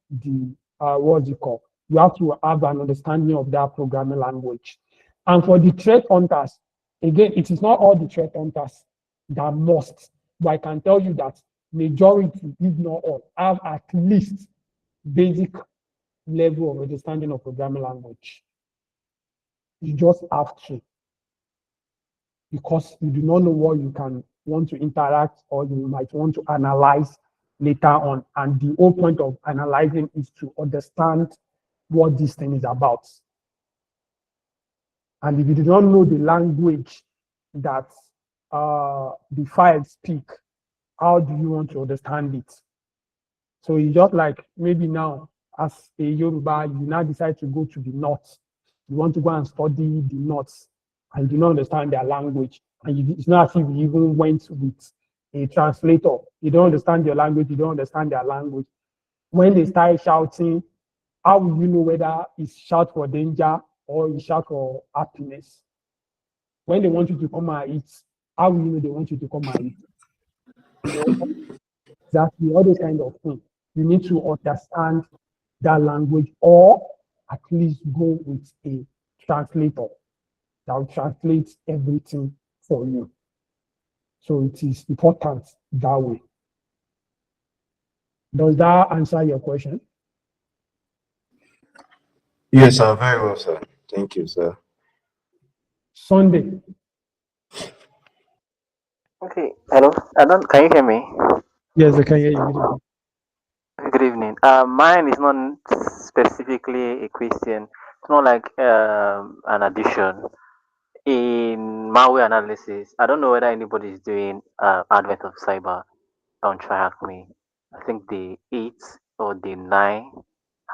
the, what's it called? You have to have an understanding of that programming language. And for the threat hunters, again, it is not all the threat hunters that must, but I can tell you that majority, if not all, have at least basic level of understanding of programming language. You just have to, because you do not know what you can want to interact or you might want to analyze later on. And the whole point of analyzing is to understand what this thing is about. And if you do not know the language that the files speak, how do you want to understand it? So it's just like maybe now, as a Yoruba, you now decide to go to the north. You want to go and study the north, and you do not understand their language. And it's not as if you even went with a translator. You don't understand your language, you don't understand their language. When they start shouting, how will you know whether it's shout for danger or it's shout for happiness? When they want you to come and eat, how will you know they want you to come and eat? You know, exactly, all those kind of things. You need to understand that language, or at least go with a translator that will translate everything for you. So it is important that way. Does that answer your question? Yes, sir. Very well, sir. Thank you, sir. Sunday. Okay, hello. I don't. Can you hear me? Yes, I can hear you. Good evening. Mine is not specifically a question. It's more like an addition in malware analysis. I don't know whether anybody is doing Advent of Cyber. Don't try hack me. I think the 8 or the 9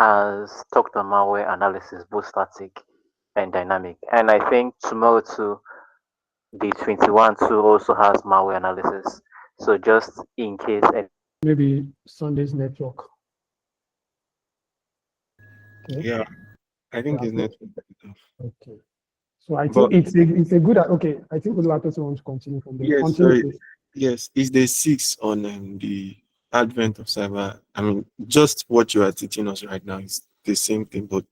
has talked on malware analysis, both static and dynamic. And I think tomorrow too, the 21 too also has malware analysis. So just in case. Maybe Sunday's network. Okay. Yeah, I think Yeah, it's network. okay. So I But think it's a good, okay. I think Oluwatosin wants to continue from there. yes, Continue, sorry. please. Yes, is the 6 on the advent of cyber? I mean, just what you are teaching us right now is the same thing, but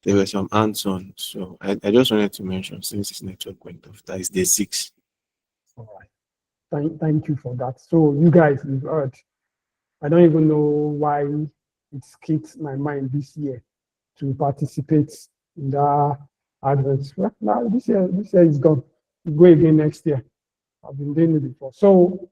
there were some hands-on. So I just wanted to mention, since it's network went off, that is the 6. All right. Thank you for that. So you guys, you've heard. I don't even know why it skipped my mind this year to participate in the advert. Well, now this year is gone. We'll go again next year. I've been doing it before. So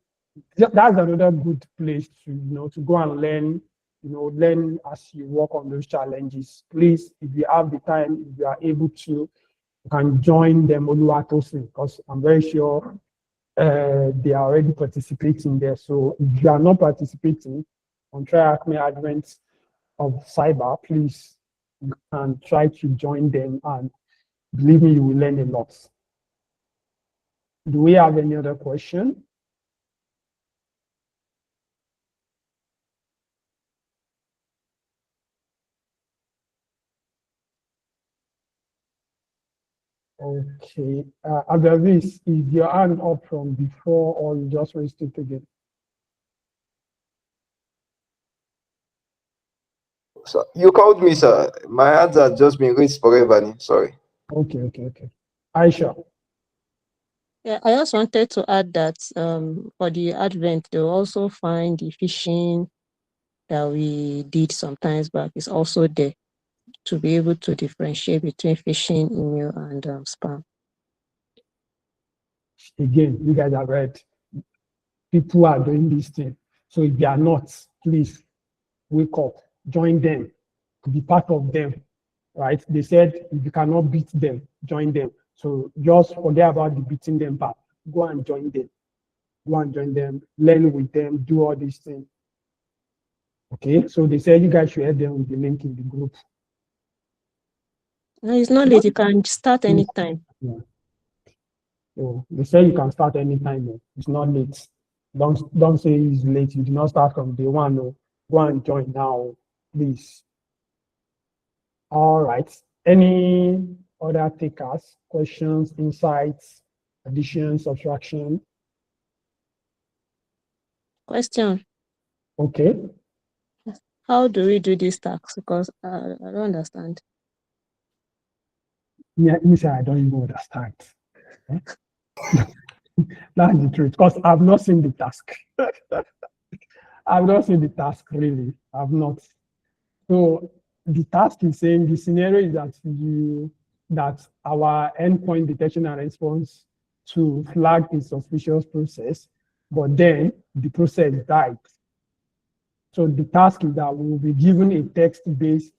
that's another good place to to go and learn, learn as you work on those challenges. Please, if you have the time, if you are able to, you can join them Oluwatosin, because I'm very sure they are already participating there. So if you are not participating on TriAcme Advent of Cyber, please, you can try to join them, and believe me, you will learn a lot. Do we have any other question? Okay, Abdavis, is your hand up from before, or you just raised it again? So you called me, sir. My hands have just been raised forever. Sorry. Okay. Aisha. Yeah, I just wanted to add that for the advent, they'll also find the phishing that we did sometimes back is also there to be able to differentiate between phishing, email, and spam. Again, you guys have read. People are doing this thing. So if they are not, please wake up, join them, be part of them, right? They said if you cannot beat them, join them. So just forget about the beating them part. Go and join them. Go and join them, learn with them, do all these things. Okay, so they said you guys should help them with the link in the group. No, it's not late. You can start anytime. Yeah. So they say you can start anytime. It's not late. Don't say it's late. You do not start from day one. No. Go and join now, please. All right. Any other takers, questions, insights, additions, subtraction? Question. Okay. How do we do this task? Because I don't understand. Yeah, I don't even understand. That's the truth, because I've not seen the task. I've not seen the task, really. I've not. So the task is saying the scenario is that our endpoint detection and response to flag a suspicious process, but then the process died. So the task is that we will be given a text-based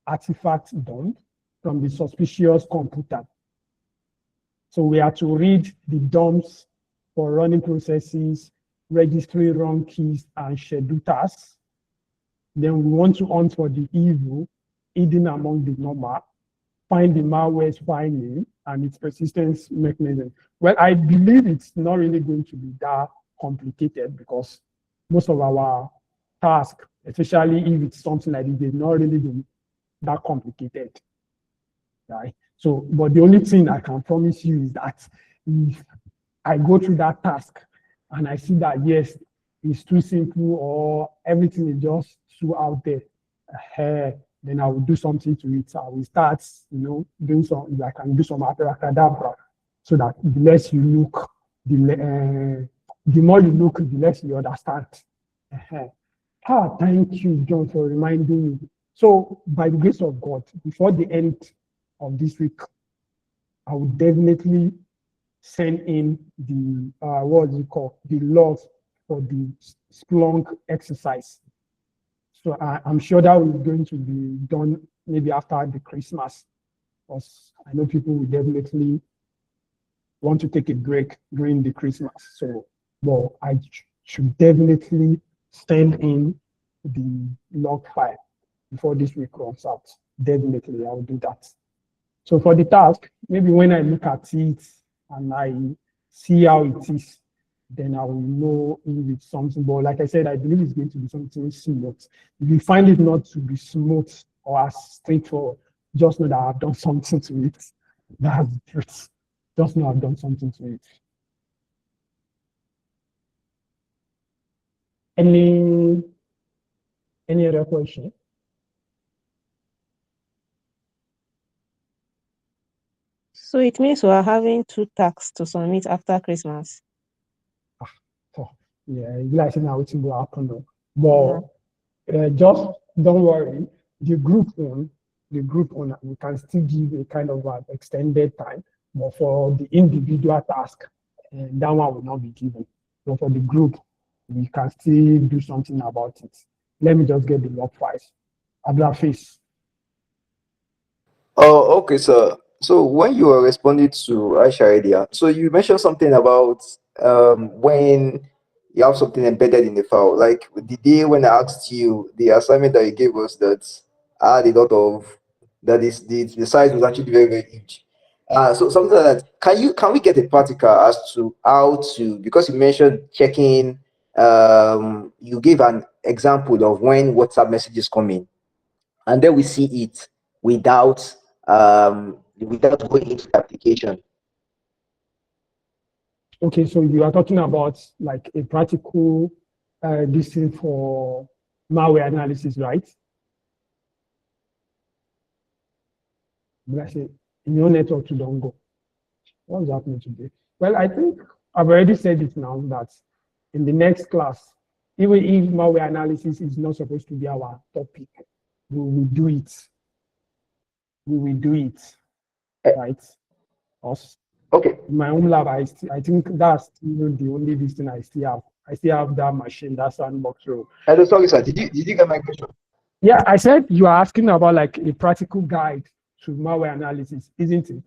artifact dump from the suspicious computer. So we are to read the dumps for running processes, registry run keys, and schedule tasks. Then we want to hunt for the evil hidden among the normal, find the malware's file name and its persistence mechanism. Well, I believe it's not really going to be that complicated, because most of our tasks, especially if it's something like this, they've not really been that complicated, right? So, but the only thing I can promise you is that if I go through that task and I see that, yes, it's too simple or everything is just too out there, then I will do something to it. I will start, doing some, I can do some abracadabra, so that the less you look, the more you look, the less you understand. Thank you, John, for reminding me. So, by the grace of God, before the end of this week, I will definitely send in the the logs for the Splunk exercise. So I'm sure that is going to be done maybe after the Christmas, because I know people will definitely want to take a break during the Christmas. So, well, I should definitely send in the log file. before this week runs out. Definitely, I'll do that. So for the task, maybe when I look at it and I see how it is, then I will know if it's something. But like I said, I believe it's going to be something smooth. If you find it not to be smooth or as straightforward, just know that I've done something to it. That's the truth. Just know I've done something to it. Any other question? So it means we are having 2 tasks to submit after Christmas. Oh, yeah, you guys know what will happen though. But just don't worry. The group one, we can still give a kind of an extended time. But for the individual task, that one will not be given. So for the group, we can still do something about it. Let me just get the work files. Abla face. Oh, okay, sir. So when you were responding to Aisha idea, so you mentioned something about when you have something embedded in the file. Like the day when I asked you the assignment that you gave us that had a lot of that is the size was actually very, very huge. So something like that. Can we get a practical as to how to, because you mentioned checking, you gave an example of when WhatsApp messages come in, and then we see it without without going into the application. Okay, so you are talking about like a practical this thing for malware analysis, right? But I say, in your network to don't go. What's happening today? Well, I think I've already said it now that in the next class, even if malware analysis is not supposed to be our topic, we will do it. We will do it, right? Us. Okay. In my own lab, I think that's still the only thing I still have. I still have that machine, that sandbox row. Hello, sorry, sir. Did you get my question? Yeah, I said you are asking about like a practical guide to malware analysis, isn't it?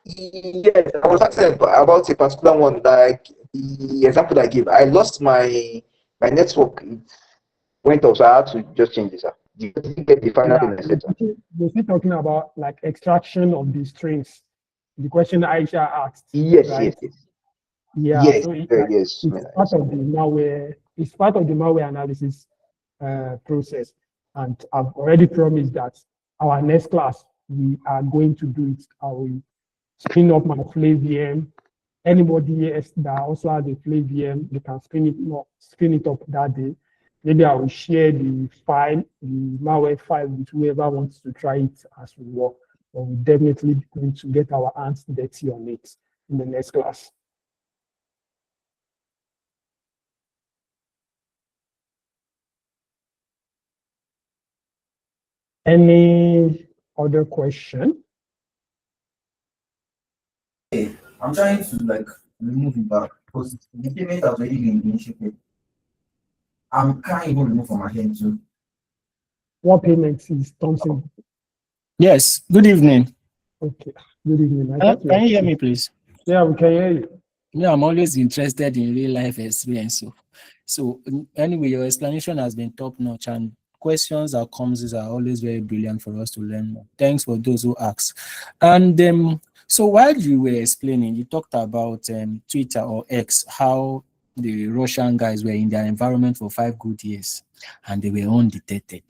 Yes, I was asking about a particular one, like the example I gave. I lost my network. It went off, so I had to just change it, sir. Did you get the final thing I said, sir? We're still talking about like extraction of the strings. The question Aisha asked. Yes, right? yes. Yeah, Yes, so yes. it's part of the malware. It's part of the malware analysis process, and I've already promised that our next class we are going to do it. I will spin up my Flavium. Anybody else that also has a Flavium, they can spin it up that day. Maybe I will share the file, the malware file with whoever wants to try it as we work. But we're definitely going to get our hands dirty on it in the next class. Any other question? I'm trying to like remove it back because the payment has already been initiated. I can't even remove from my hand too. What payment is Thompson? Yes, good evening. Okay, good evening. Can you hear me, please? Yeah, we can hear you. Yeah, I'm always interested in real life experience. So anyway, your explanation has been top notch, and questions that comes are always very brilliant for us to learn more. Thanks for those who ask. And so while you were explaining, you talked about Twitter or X, how the Russian guys were in their environment for 5 good years and they were undetected.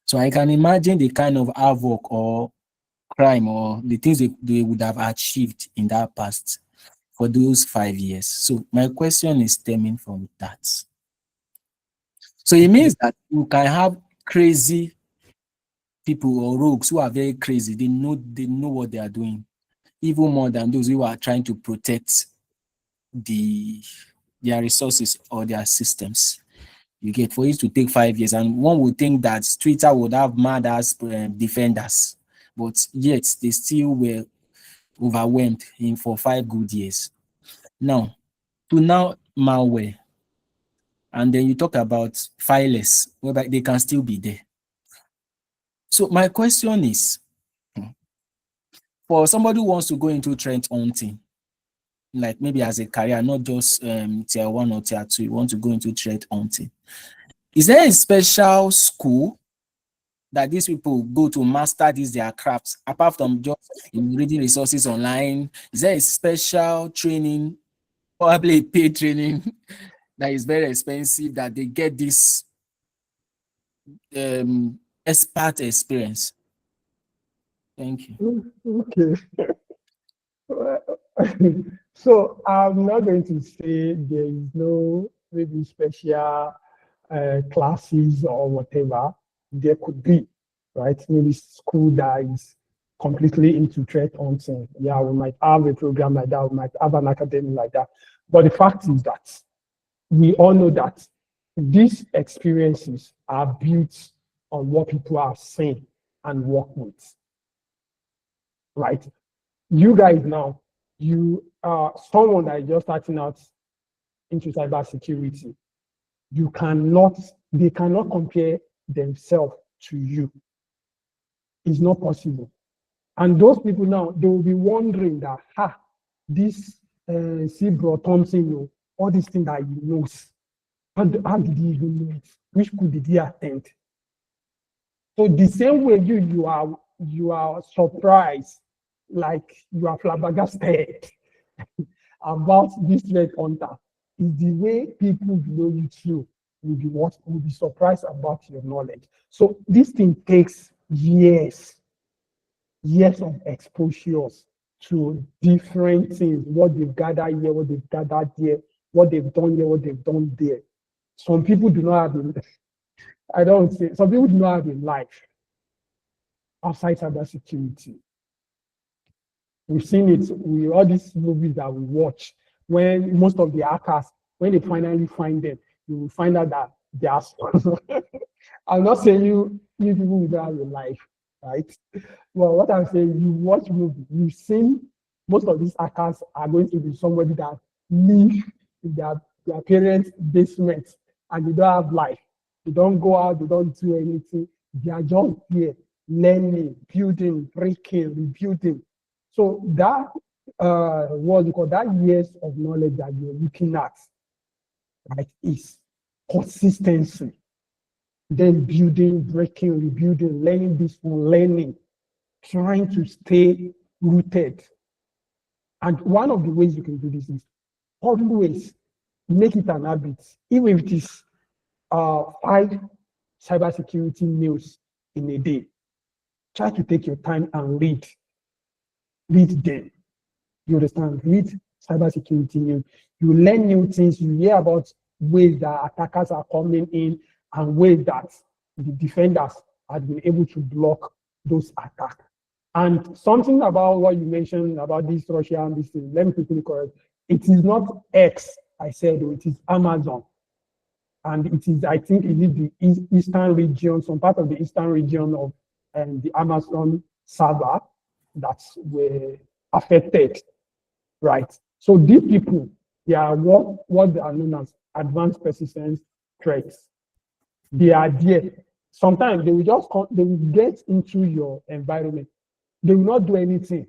So I can imagine the kind of havoc or crime or the things they would have achieved in that past for those 5 years. So my question is stemming from that. So it means that you can have crazy people or rogues who are very crazy. They know what they are doing, even more than those who are trying to protect their resources or their systems. You get, for it to take 5 years, and one would think that Twitter would have mad ass defenders, but yet they still were overwhelmed for 5 good years. Now, to now malware, and then you talk about filers, whereby they can still be there. So my question is, for somebody who wants to go into threat hunting, like maybe as a career, not just tier 1 or tier 2, you want to go into threat hunting, Is there a special school that these people go to master their crafts, apart from just reading resources online? Is there a special training, probably a paid training, that is very expensive, that they get this expert experience? Thank you. Okay. So I'm not going to say there is no maybe special classes or whatever. There could be, right? Maybe school that is completely into threat hunting. Yeah, we might have a program like that. We might have an academy like that. But the fact is that we all know that these experiences are built on what people are saying and work with, right? You guys now, you are someone that is just starting out into cybersecurity. They cannot compare themselves to you. It's not possible. And those people now, they will be wondering that, this C. Bro Thompson, all these things that he knows, how did he even know it? Which school did he attend? So the same way you are surprised, like you are flabbergasted about this red hunter, is the way people below you too will be surprised about your knowledge. So this thing takes years of exposures to different things, what they've gathered here, what they've gathered there, what they've done here, what they've done there. Some people do not have some people do not have a life outside cybersecurity. We've seen it with all these movies that we watch, when most of the hackers, when they finally find them, you will find out that they are. I'm not saying you people will not have a life, right? Well, what I'm saying, you watch movies, you've seen most of these hackers are going to be somebody that live in their parents' basement and they don't have life. They don't go out, they don't do anything. They are just here, learning, building, breaking, rebuilding. So that what you call that years of knowledge that you're looking at, right, is consistency. Then building, breaking, rebuilding, learning this one, learning, trying to stay rooted. And one of the ways you can do this is always make it an habit, even if it is 5 cybersecurity news in a day. Try to take your time and read them. You understand? Read cybersecurity news. You learn new things. You hear about ways that attackers are coming in and ways that the defenders have been able to block those attacks. And something about what you mentioned about this Russia and this thing, let me quickly correct. It is not X, I said, it is Amazon. And it is, I think, it is the eastern region, some part of the eastern region of the Amazon server that were affected, right? So these people, they are what they are known as advanced persistent threats. They are there. Sometimes they will get into your environment. They will not do anything.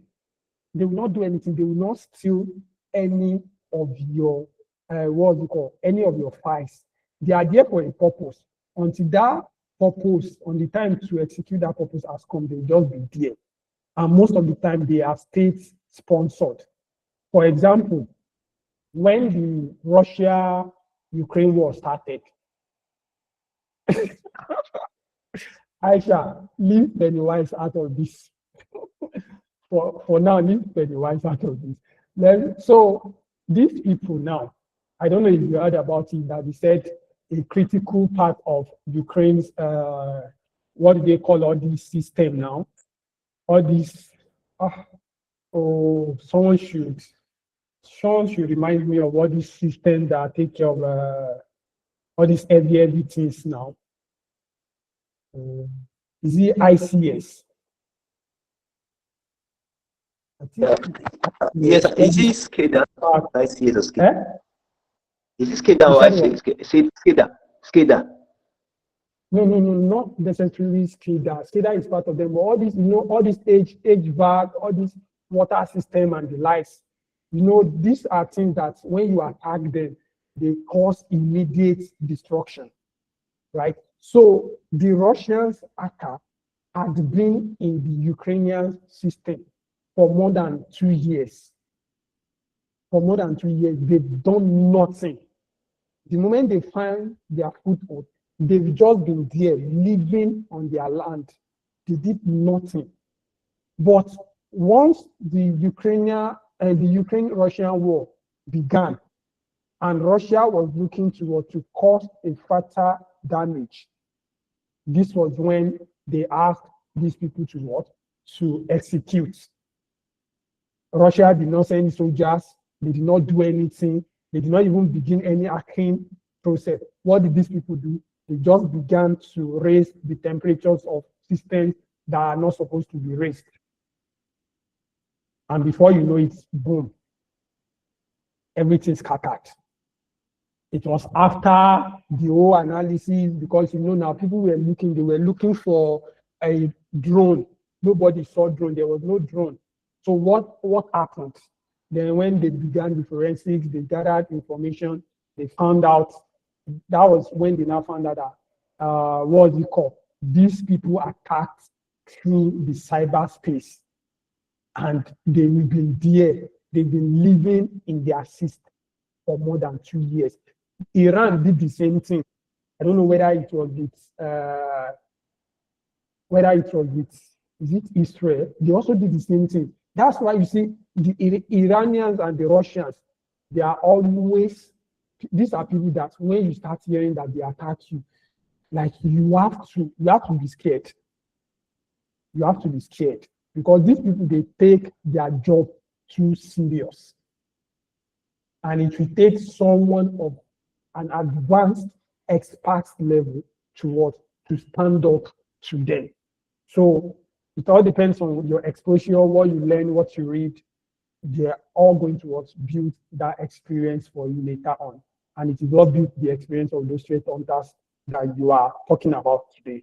They will not do anything. They will not steal any of your any of your files. They are there for a purpose. Until that purpose, on the time to execute that purpose has come, they will just be there. And most of the time, they are state-sponsored. For example, when the Russia-Ukraine war started, Aisha, leave Pennywise out of this. For now, leave Pennywise out of this. So these people now, I don't know if you heard about it, that they said a critical part of Ukraine's, what do they call all these system now? All these, someone should remind me of all these systems that take care of all these heavy things now. Is it ICS? Yes, is this SCADA? ICS or SCADA? Is this SCADA or ICS? SCADA. No, not necessarily SCADA. SCADA is part of them. But all these, all these HVAC, all these water system and the lights, these are things that when you attack them, they cause immediate destruction, right? So the Russians attack had been in the Ukrainian system for more than 2 years. For more than 2 years, they've done nothing. The moment they find their foothold, they've just been there living on their land. They did nothing. But once the Ukraine-Russian war began, and Russia was looking to cause a further damage, this was when they asked these people to what? To execute. Russia did not send soldiers. They did not do anything. They did not even begin any hacking process. What did these people do? They just began to raise the temperatures of systems that are not supposed to be raised. And before you know it, boom, everything's scattered. It was after the whole analysis, because now people were looking for a drone. Nobody saw drone, there was no drone. So what happened? Then when they began the forensics, they gathered information, they found out, that was when they now found out that, what was it called? These people attacked through the cyberspace, and they've been there, they've been living in their system for more than 2 years. Iran did the same thing. I don't know whether it was with, is it Israel? They also did the same thing. That's why you see the Iranians and the Russians, they are always, these are people that when you start hearing that they attack you, like you have to be scared. You have to be scared, because these people, they take their job too serious. And it will take someone of an advanced expert level to stand up to them. So it all depends on your exposure, what you learn, what you read. They're all going to build that experience for you later on. And it is what built the experience of those threat hunters that you are talking about today.